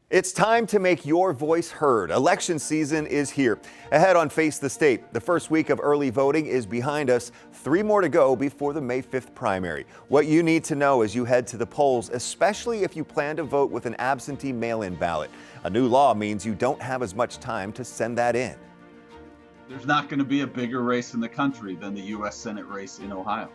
It's time to make your voice heard. Election season is here. Ahead on Face the State, the first week of early voting is behind us. 3 more to go before the May 5th primary. What you need to know as you head to the polls, especially if you plan to vote with an absentee mail-in ballot. A new law means you don't have as much time to send that in. There's not going to be a bigger race in the country than the U.S. Senate race in Ohio.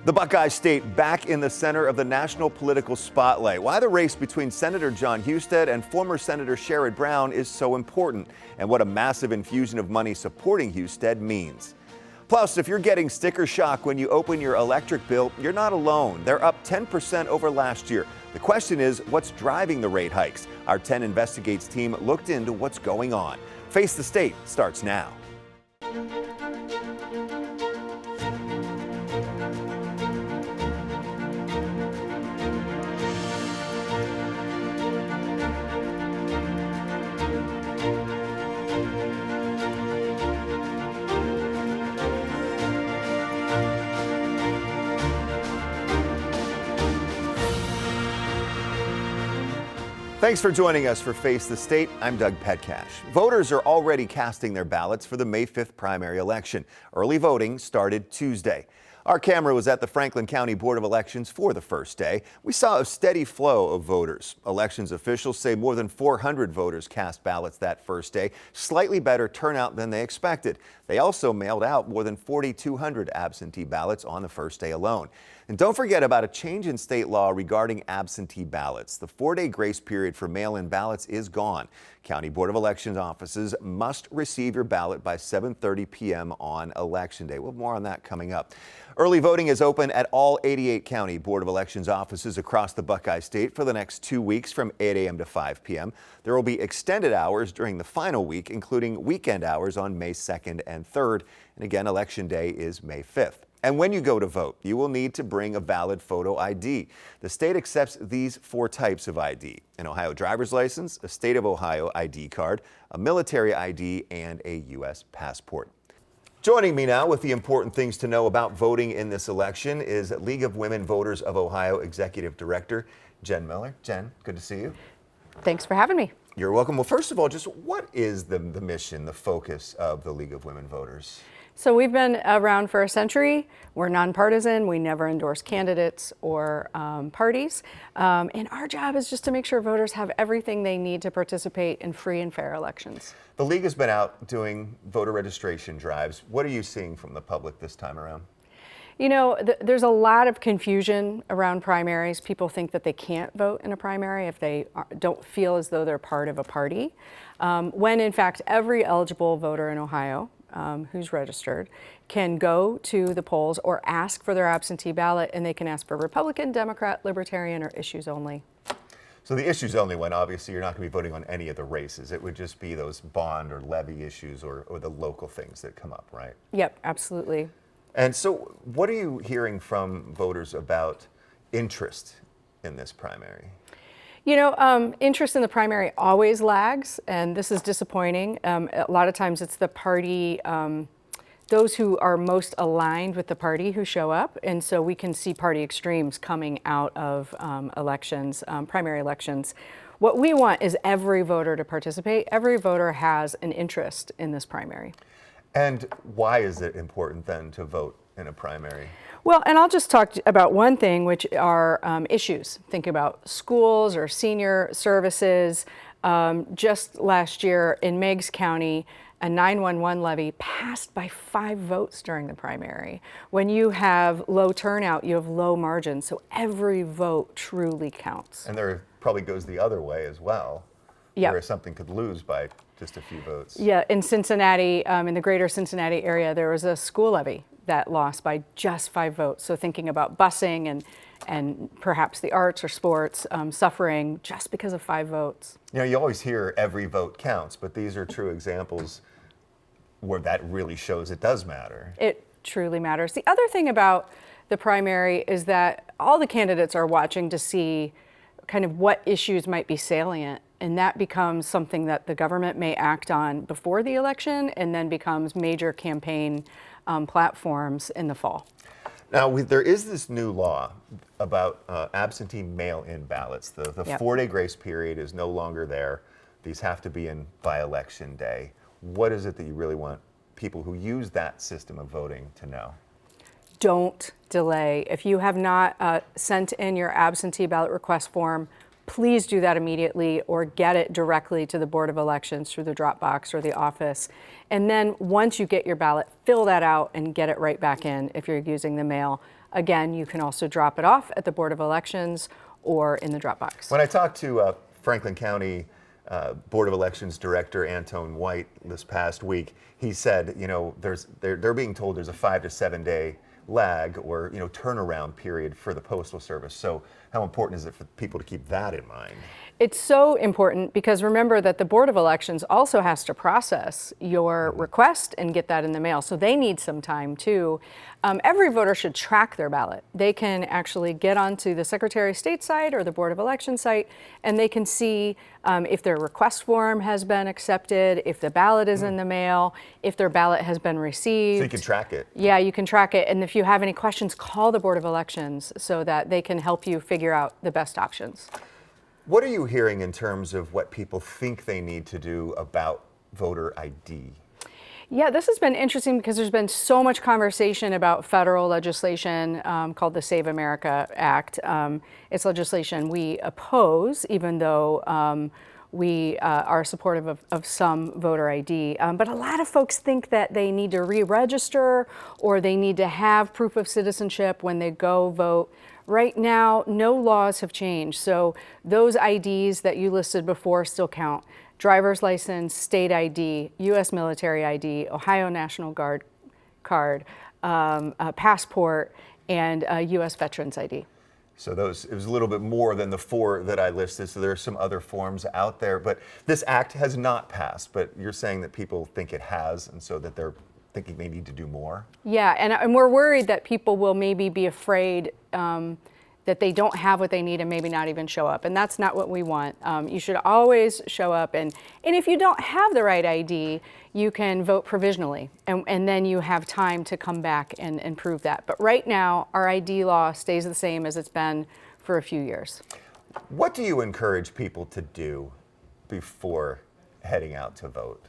The Buckeye State back in the center of the national political spotlight. Why the race between Senator Jon Husted and former Senator Sherrod Brown is so important, and what a massive infusion of money supporting Husted means. Plus, if you're getting sticker shock when you open your electric bill, you're not alone. They're up 10% over last year. The question is, what's driving the rate hikes? Our 10 Investigates team looked into what's going on. Face the State starts now. Thanks for joining us for Face the State. I'm Doug Petcash. Voters are already casting their ballots for the May 5th primary election. Early voting started Tuesday. Our camera was at the Franklin County Board of Elections for the first day. We saw a steady flow of voters. Elections officials say more than 400 voters cast ballots that first day, slightly better turnout than they expected. They also mailed out more than 4,200 absentee ballots on the first day alone. And don't forget about a change in state law regarding absentee ballots. The 4-day grace period for mail-in ballots is gone. County Board of Elections offices must receive your ballot by 7:30 p.m. on Election Day. We'll have more on that coming up. Early voting is open at all 88 County Board of Elections offices across the Buckeye State for the next 2 weeks from 8 a.m. to 5 p.m. There will be extended hours during the final week, including weekend hours on May 2nd and 3rd. And again, Election Day is May 5th. And when you go to vote, you will need to bring a valid photo ID. The state accepts these 4 types of ID: an Ohio driver's license, a state of Ohio ID card, a military ID, and a U.S. passport. Joining me now with the important things to know about voting in this election is League of Women Voters of Ohio Executive Director Jen Miller. Jen, good to see you. Thanks for having me. You're welcome. Well, first of all, just what is the mission, the focus of the League of Women Voters? So we've been around for a century. We're nonpartisan. We never endorse candidates or parties. And our job is just to make sure voters have everything they need to participate in free and fair elections. The League has been out doing voter registration drives. What are you seeing from the public this time around? You know, there's a lot of confusion around primaries. People think that they can't vote in a primary if they don't feel as though they're part of a party, when in fact every eligible voter in Ohio who's registered can go to the polls or ask for their absentee ballot, and they can ask for Republican, Democrat, Libertarian, or issues only. So the issues only one, obviously you're not going to be voting on any of the races. It would just be those bond or levy issues or the local things that come up, right? Yep, absolutely. And so what are you hearing from voters about interest in this primary? You know, interest in the primary always lags, and this is disappointing. A lot of times it's the party, those who are most aligned with the party who show up, and so we can see party extremes coming out of elections, primary elections. What we want is every voter to participate. Every voter has an interest in this primary. And why is it important then to vote in a primary? Well, and I'll just talk about one thing, which are issues. Think about schools or senior services. Just last year in Meigs County, a 911 levy passed by 5 votes during the primary. When you have low turnout, you have low margins, so every vote truly counts. And there probably goes the other way as well, Yep. where something could lose by just a few votes. Yeah, in Cincinnati, in the greater Cincinnati area, there was a school levy that lost by just 5 votes. So thinking about busing and perhaps the arts or sports suffering just because of 5 votes. You know, you always hear every vote counts, but these are true examples where that really shows it does matter. It truly matters. The other thing about the primary is that all the candidates are watching to see kind of what issues might be salient, and that becomes something that the government may act on before the election and then becomes major campaign platforms in the fall. Now, there is this new law about absentee mail-in ballots. The Yep. 4-day grace period is no longer there. These have to be in by election day. What is it that you really want people who use that system of voting to know? Don't delay. If you have not sent in your absentee ballot request form, please do that immediately or get it directly to the Board of Elections through the Dropbox or the office. And then once you get your ballot, fill that out and get it right back in if you're using the mail. Again, you can also drop it off at the Board of Elections or in the Dropbox. When I talked to Franklin County Board of Elections Director Antone White this past week, he said, you know, they're being told there's a 5 to 7 day lag or, you know, turnaround period for the Postal Service. So how important is it for people to keep that in mind? It's so important because remember that the Board of Elections also has to process your request and get that in the mail. So they need some time too. Every voter should track their ballot. They can actually get onto the Secretary of State site or the Board of Elections site, and they can see if their request form has been accepted, if the ballot is in the mail, if their ballot has been received. So you can track it. Yeah, you can track it. And if you have any questions, call the Board of Elections so that they can help you figure out the best options. What are you hearing in terms of what people think they need to do about voter ID? Yeah, this has been interesting because there's been so much conversation about federal legislation called the Save America Act. It's legislation we oppose, even though we are supportive of some voter ID. But a lot of folks think that they need to re-register or they need to have proof of citizenship when they go vote. Right now, no laws have changed, so those IDs that you listed before still count. Driver's license, state ID, U.S. military ID, Ohio National Guard card, passport, and U.S. Veterans ID. So it was a little bit more than the 4 that I listed, so there are some other forms out there. But this act has not passed, but you're saying that people think it has, and so that they're thinking they need to do more? Yeah, and we're worried that people will maybe be afraid that they don't have what they need and maybe not even show up. And that's not what we want. You should always show up. And if you don't have the right ID, you can vote provisionally. And then you have time to come back and prove that. But right now, our ID law stays the same as it's been for a few years. What do you encourage people to do before heading out to vote?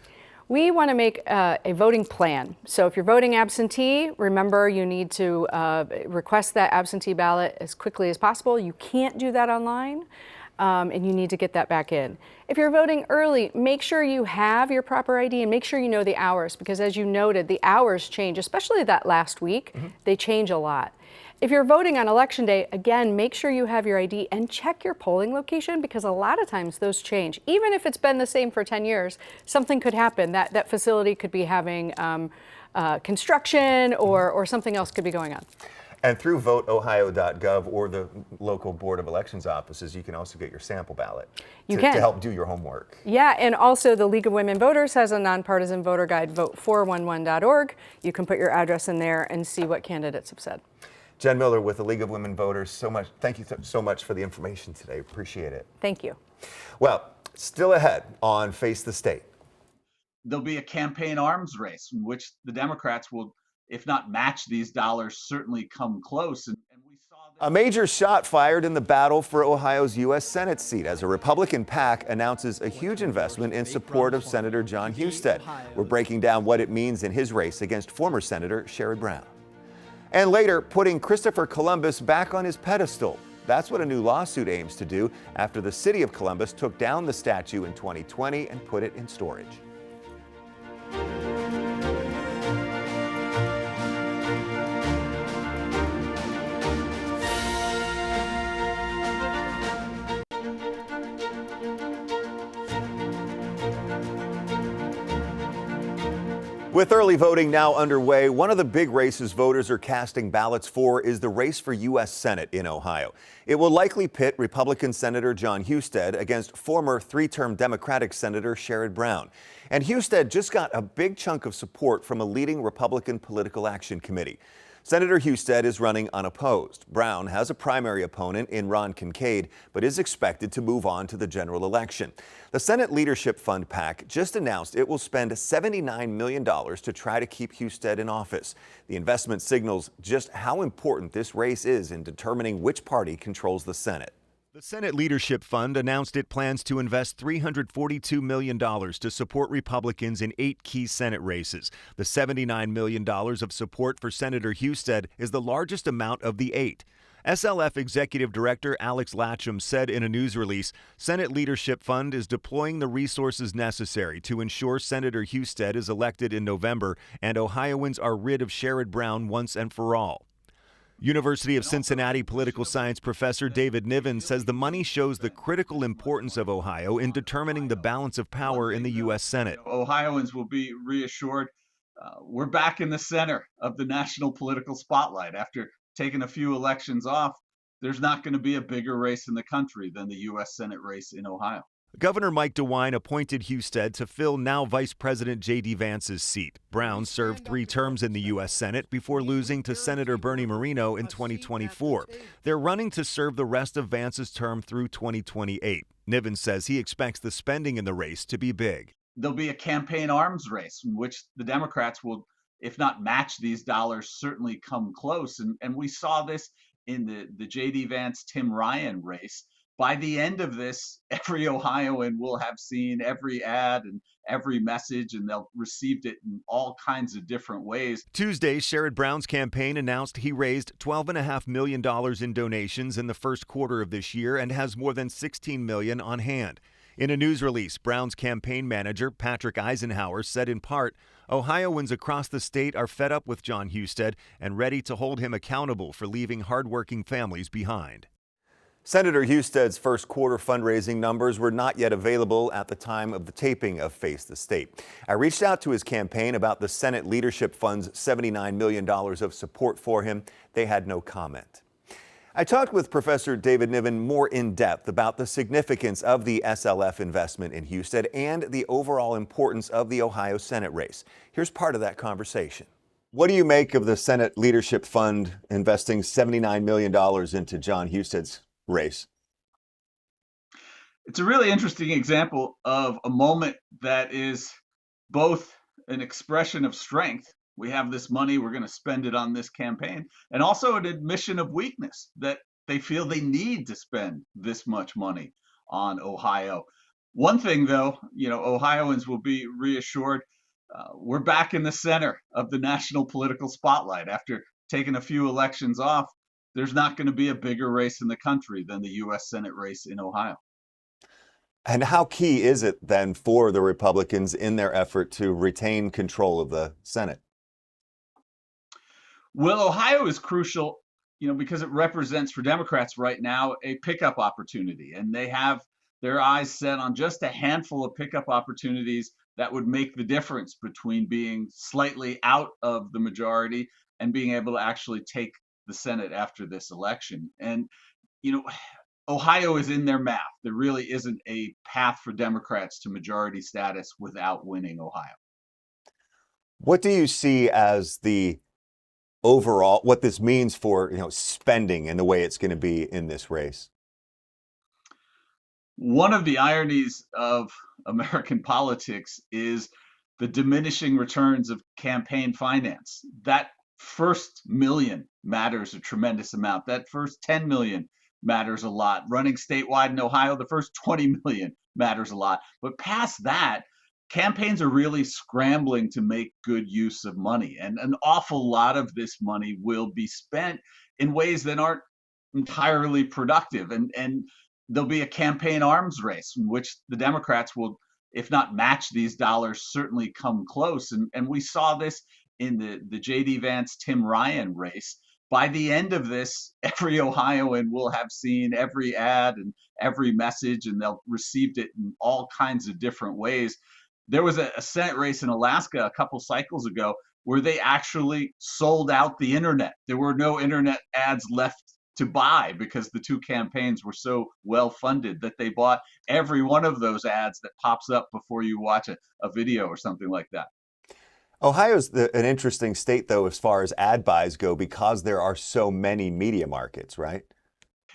We want to make a voting plan. So if you're voting absentee, remember you need to request that absentee ballot as quickly as possible. You can't do that online, and you need to get that back in. If you're voting early, make sure you have your proper ID and make sure you know the hours, because as you noted, the hours change, especially that last week. They change a lot. If you're voting on election day, again, make sure you have your ID and check your polling location, because a lot of times those change. Even if it's been the same for 10 years, something could happen. That facility could be having construction or something else could be going on. And through voteohio.gov or the local Board of Elections offices, you can also get your sample ballot to help do your homework. Yeah, and also the League of Women Voters has a nonpartisan voter guide, vote411.org. You can put your address in there and see what candidates have said. Jen Miller with the League of Women Voters, thank you so much for the information today. Appreciate it. Thank you. Well, still ahead on Face the State. There'll be a campaign arms race in which the Democrats will, if not match these dollars, certainly come close. And we saw A major shot fired in the battle for Ohio's U.S. Senate seat as a Republican PAC announces a huge investment in support of Senator Jon Husted. We're breaking down what it means in his race against former Senator Sherrod Brown. And later, putting Christopher Columbus back on his pedestal. That's what a new lawsuit aims to do after the city of Columbus took down the statue in 2020 and put it in storage. With early voting now underway, one of the big races voters are casting ballots for is the race for U.S. Senate in Ohio. It will likely pit Republican Senator Jon Husted against former 3-term Democratic Senator Sherrod Brown. And Husted just got a big chunk of support from a leading Republican political action committee. Senator Husted is running unopposed. Brown has a primary opponent in Ron Kincaid, but is expected to move on to the general election. The Senate Leadership Fund PAC just announced it will spend $79 million to try to keep Husted in office. The investment signals just how important this race is in determining which party controls the Senate. The Senate Leadership Fund announced it plans to invest $342 million to support Republicans in 8 key Senate races. The $79 million of support for Senator Husted is the largest amount of the 8. SLF Executive Director Alex Latcham said in a news release, Senate Leadership Fund is deploying the resources necessary to ensure Senator Husted is elected in November and Ohioans are rid of Sherrod Brown once and for all. University of Cincinnati political science professor David Niven says the money shows the critical importance of Ohio in determining the balance of power in the U.S. Senate. Ohioans will be reassured we're back in the center of the national political spotlight. After taking a few elections off, there's not going to be a bigger race in the country than the U.S. Senate race in Ohio. Governor Mike DeWine appointed Husted to fill now Vice President J.D. Vance's seat. Brown served 3 terms in the U.S. Senate before losing to Senator Bernie Moreno in 2024. They're running to serve the rest of Vance's term through 2028. Niven says he expects the spending in the race to be big. There'll be a campaign arms race in which the Democrats will, if not match these dollars, certainly come close. And we saw this in the J.D. Vance-Tim Ryan race. By the end of this, every Ohioan will have seen every ad and every message, and they'll received it in all kinds of different ways. Tuesday, Sherrod Brown's campaign announced he raised $12.5 million in donations in the first quarter of this year and has more than $16 million on hand. In a news release, Brown's campaign manager, Patrick Eisenhower, said in part, Ohioans across the state are fed up with Jon Husted and ready to hold him accountable for leaving hardworking families behind. Senator Husted's first quarter fundraising numbers were not yet available at the time of the taping of Face the State. I reached out to his campaign about the Senate Leadership Fund's $79 million of support for him. They had no comment. I talked with Professor David Niven more in depth about the significance of the SLF investment in Husted and the overall importance of the Ohio Senate race. Here's part of that conversation. What do you make of the Senate Leadership Fund investing $79 million into Jon Husted's race? It's a really interesting example of a moment that is both an expression of strength. We have this money, we're going to spend it on this campaign, and also an admission of weakness that they feel they need to spend this much money on Ohio. One thing, though, Ohioans will be reassured we're back in the center of the national political spotlight. After taking a few elections off, there's not going to be a bigger race in the country than the U.S. Senate race in Ohio. And how key is it then for the Republicans in their effort to retain control of the Senate? Well, Ohio is crucial, because it represents for Democrats right now a pickup opportunity, and they have their eyes set on just a handful of pickup opportunities that would make the difference between being slightly out of the majority and being able to actually take the Senate after this election. And, Ohio is in their map. There really isn't a path for Democrats to majority status without winning Ohio. What do you see as the overall, what this means for, spending and the way it's going to be in this race? One of the ironies of American politics is the diminishing returns of campaign finance. That first million matters a tremendous amount. That first 10 million matters a lot. Running statewide in Ohio, the first 20 million matters a lot. But past that, campaigns are really scrambling to make good use of money. And an awful lot of this money will be spent in ways that aren't entirely productive. And there'll be a campaign arms race in which the Democrats will, if not match these dollars, certainly come close. And we saw this in the J.D. Vance-Tim Ryan race. By the end of this, every Ohioan will have seen every ad and every message, and they'll received it in all kinds of different ways. There was a Senate race in Alaska a couple cycles ago where they actually sold out the internet. There were no internet ads left to buy because the two campaigns were so well funded that they bought every one of those ads that pops up before you watch a video or something like that. Ohio's an interesting state, though, as far as ad buys go, because there are so many media markets, right?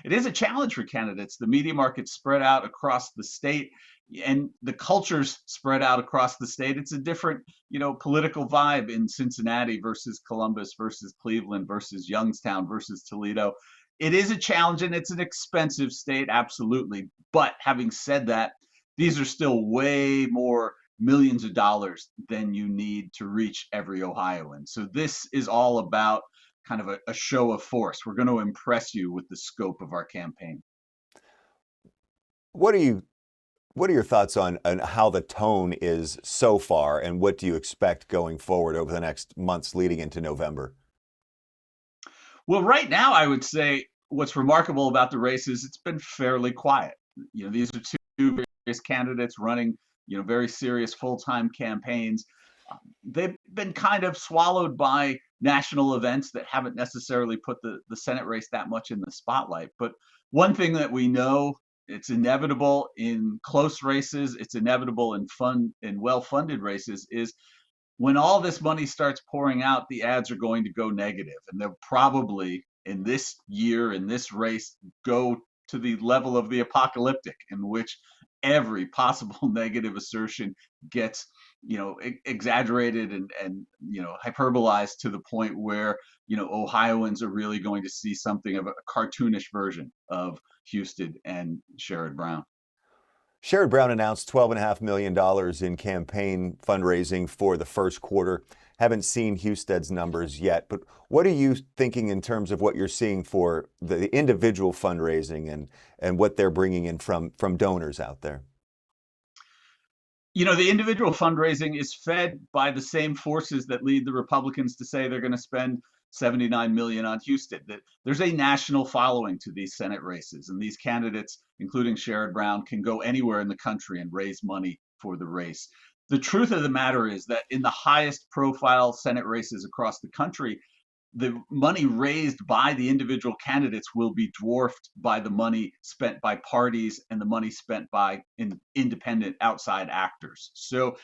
It is a challenge for candidates. The media market's spread out across the state and the culture's spread out across the state. It's a different, political vibe in Cincinnati versus Columbus versus Cleveland versus Youngstown versus Toledo. It is a challenge and it's an expensive state, absolutely. But having said that, these are still way more millions of dollars than you need to reach every Ohioan. So this is all about kind of a show of force. We're going to impress you with the scope of our campaign. What are you what are your thoughts on how the tone is so far, and what do you expect going forward over the next months leading into November? Well, right now, I would say what's remarkable about the race is it's been fairly quiet. These are two various candidates running, very serious full-time campaigns. They've been kind of swallowed by national events that haven't necessarily put the Senate race that much in the spotlight. But one thing that we know, it's inevitable in close races, it's inevitable in well-funded races, is when all this money starts pouring out, the ads are going to go negative, and they'll probably in this year, in this race, go to the level of the apocalyptic, in which every possible negative assertion gets, exaggerated and hyperbolized to the point where, Ohioans are really going to see something of a cartoonish version of Husted and Sherrod Brown. Sherrod Brown announced $12.5 million in campaign fundraising for the first quarter. Haven't seen Husted's numbers yet, but what are you thinking in terms of what you're seeing for the individual fundraising and what they're bringing in from donors out there? The individual fundraising is fed by the same forces that lead the Republicans to say they're going to spend 79 million on Husted. That there's a national following to these Senate races, and these candidates, including Sherrod Brown, can go anywhere in the country and raise money for the race. The truth of the matter is that in the highest profile Senate races across the country, the money raised by the individual candidates will be dwarfed by the money spent by parties and the money spent by independent outside actors. So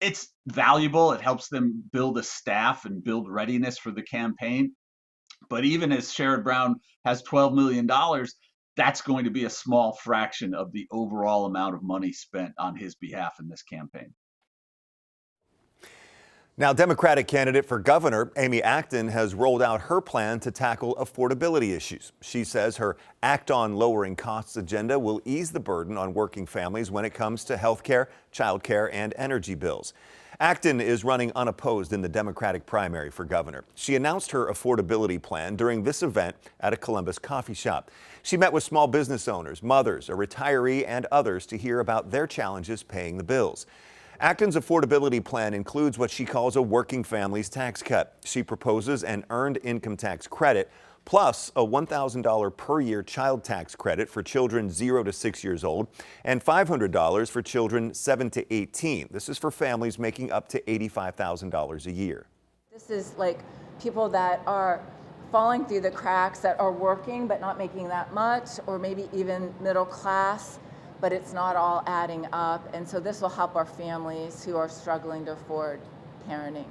it's valuable. It helps them build a staff and build readiness for the campaign. But even as Sherrod Brown has $12 million, that's going to be a small fraction of the overall amount of money spent on his behalf in this campaign. Now, Democratic candidate for governor Amy Acton has rolled out her plan to tackle affordability issues. She says her Act on Lowering Costs agenda will ease the burden on working families when it comes to health care, child care, and energy bills. Acton is running unopposed in the Democratic primary for governor. She announced her affordability plan during this event at a Columbus coffee shop. She met with small business owners, mothers, a retiree, and others to hear about their challenges paying the bills. Acton's affordability plan includes what she calls a working family's tax cut. She proposes an earned income tax credit plus a $1,000 per year child tax credit for children 0 to 6 years old and $500 for children 7 to 18. This is for families making up to $85,000 a year. This is like people that are falling through the cracks, that are working but not making that much, or maybe even middle class, but it's not all adding up. And so this will help our families who are struggling to afford parenting.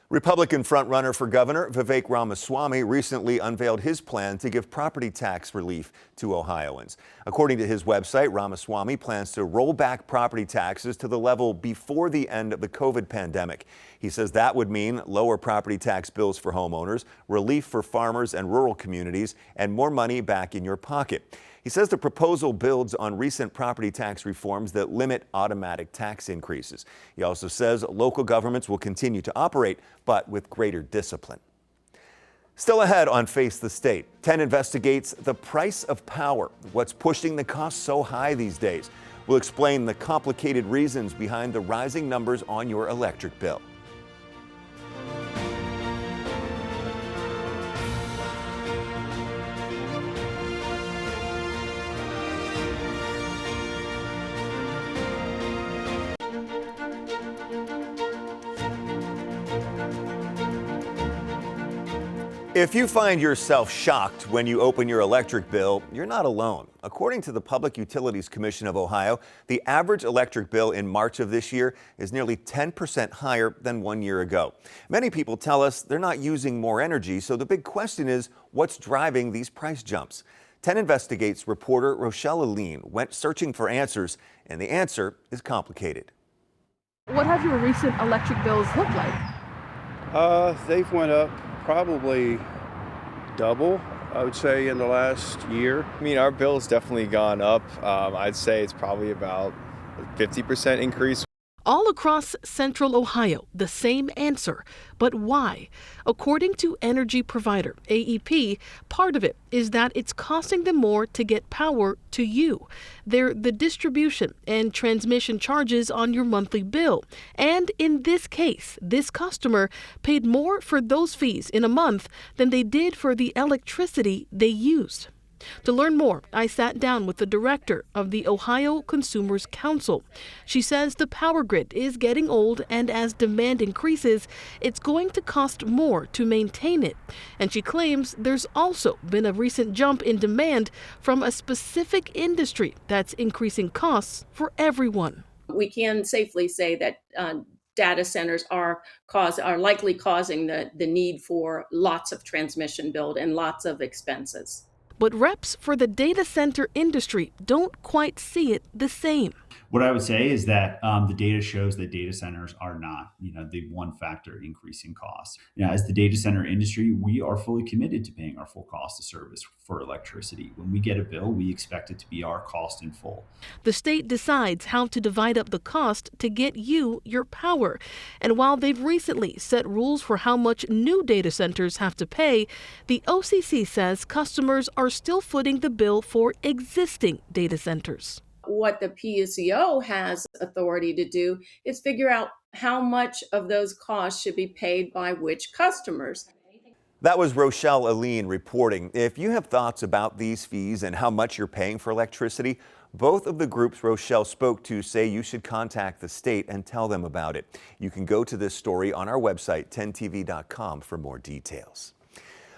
Republican frontrunner for governor Vivek Ramaswamy recently unveiled his plan to give property tax relief to Ohioans. According to his website, Ramaswamy plans to roll back property taxes to the level before the end of the COVID pandemic. He says that would mean lower property tax bills for homeowners, relief for farmers and rural communities, and more money back in your pocket. He says the proposal builds on recent property tax reforms that limit automatic tax increases. He also says local governments will continue to operate, but with greater discipline. Still ahead on Face the State, 10 investigates the price of power. What's pushing the cost so high these days? We'll explain the complicated reasons behind the rising numbers on your electric bill. If you find yourself shocked when you open your electric bill, you're not alone. According to the Public Utilities Commission of Ohio, the average electric bill in March of this year is nearly 10% higher than 1 year ago. Many people tell us they're not using more energy, so the big question is, what's driving these price jumps? 10 Investigates reporter Rochelle Aline went searching for answers, and the answer is complicated. What have your recent electric bills looked like? They've went up probably double, I would say, in the last year. I mean, our bill's definitely gone up. I'd say it's probably about a 50% increase. All across central Ohio, the same answer. But why? According to energy provider AEP, part of it is that it's costing them more to get power to you. They're the distribution and transmission charges on your monthly bill. And in this case, this customer paid more for those fees in a month than they did for the electricity they used. To learn more, I sat down with the director of the Ohio Consumers Council. She says the power grid is getting old, and as demand increases, it's going to cost more to maintain it. And she claims there's also been a recent jump in demand from a specific industry that's increasing costs for everyone. We can safely say that data centers are likely causing the need for lots of transmission build and lots of expenses. But reps for the data center industry don't quite see it the same. What I would say is that the data shows that data centers are not, the one factor increasing costs. As the data center industry, we are fully committed to paying our full cost of service for electricity. When we get a bill, we expect it to be our cost in full. The state decides how to divide up the cost to get you your power. And while they've recently set rules for how much new data centers have to pay, the OCC says customers are still footing the bill for existing data centers. What the PUCO has authority to do is figure out how much of those costs should be paid by which customers. That was Rochelle Aline reporting. If you have thoughts about these fees and how much you're paying for electricity, both of the groups Rochelle spoke to say you should contact the state and tell them about it. You can go to this story on our website, 10tv.com, for more details.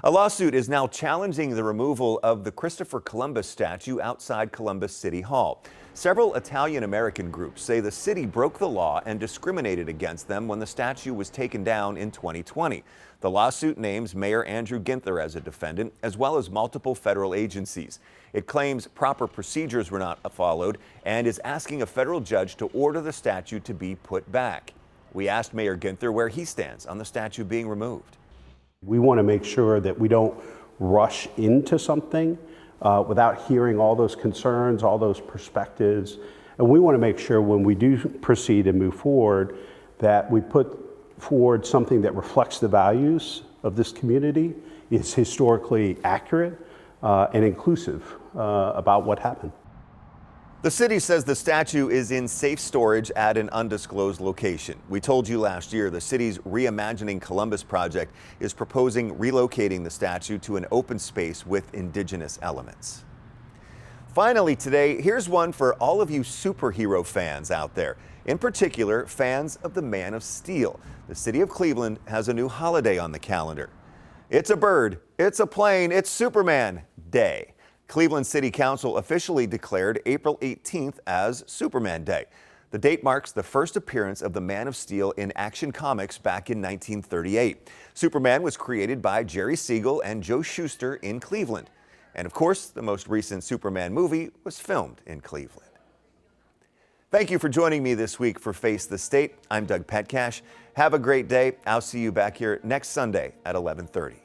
A lawsuit is now challenging the removal of the Christopher Columbus statue outside Columbus City Hall. Several Italian-American groups say the city broke the law and discriminated against them when the statue was taken down in 2020. The lawsuit names Mayor Andrew Ginther as a defendant, as well as multiple federal agencies. It claims proper procedures were not followed and is asking a federal judge to order the statue to be put back. We asked Mayor Ginther where he stands on the statue being removed. We want to make sure that we don't rush into something without hearing all those concerns, all those perspectives. And we want to make sure when we do proceed and move forward that we put forward something that reflects the values of this community, is historically accurate and inclusive about what happened. The city says the statue is in safe storage at an undisclosed location. We told you last year the city's Reimagining Columbus project is proposing relocating the statue to an open space with indigenous elements. Finally today, here's one for all of you superhero fans out there. In particular, fans of the Man of Steel. The city of Cleveland has a new holiday on the calendar. It's a bird, it's a plane, it's Superman Day. Cleveland City Council officially declared April 18th as Superman Day. The date marks the first appearance of the Man of Steel in Action Comics back in 1938. Superman was created by Jerry Siegel and Joe Shuster in Cleveland. And of course, the most recent Superman movie was filmed in Cleveland. Thank you for joining me this week for Face the State. I'm Doug Petcash. Have a great day. I'll see you back here next Sunday at 11:30.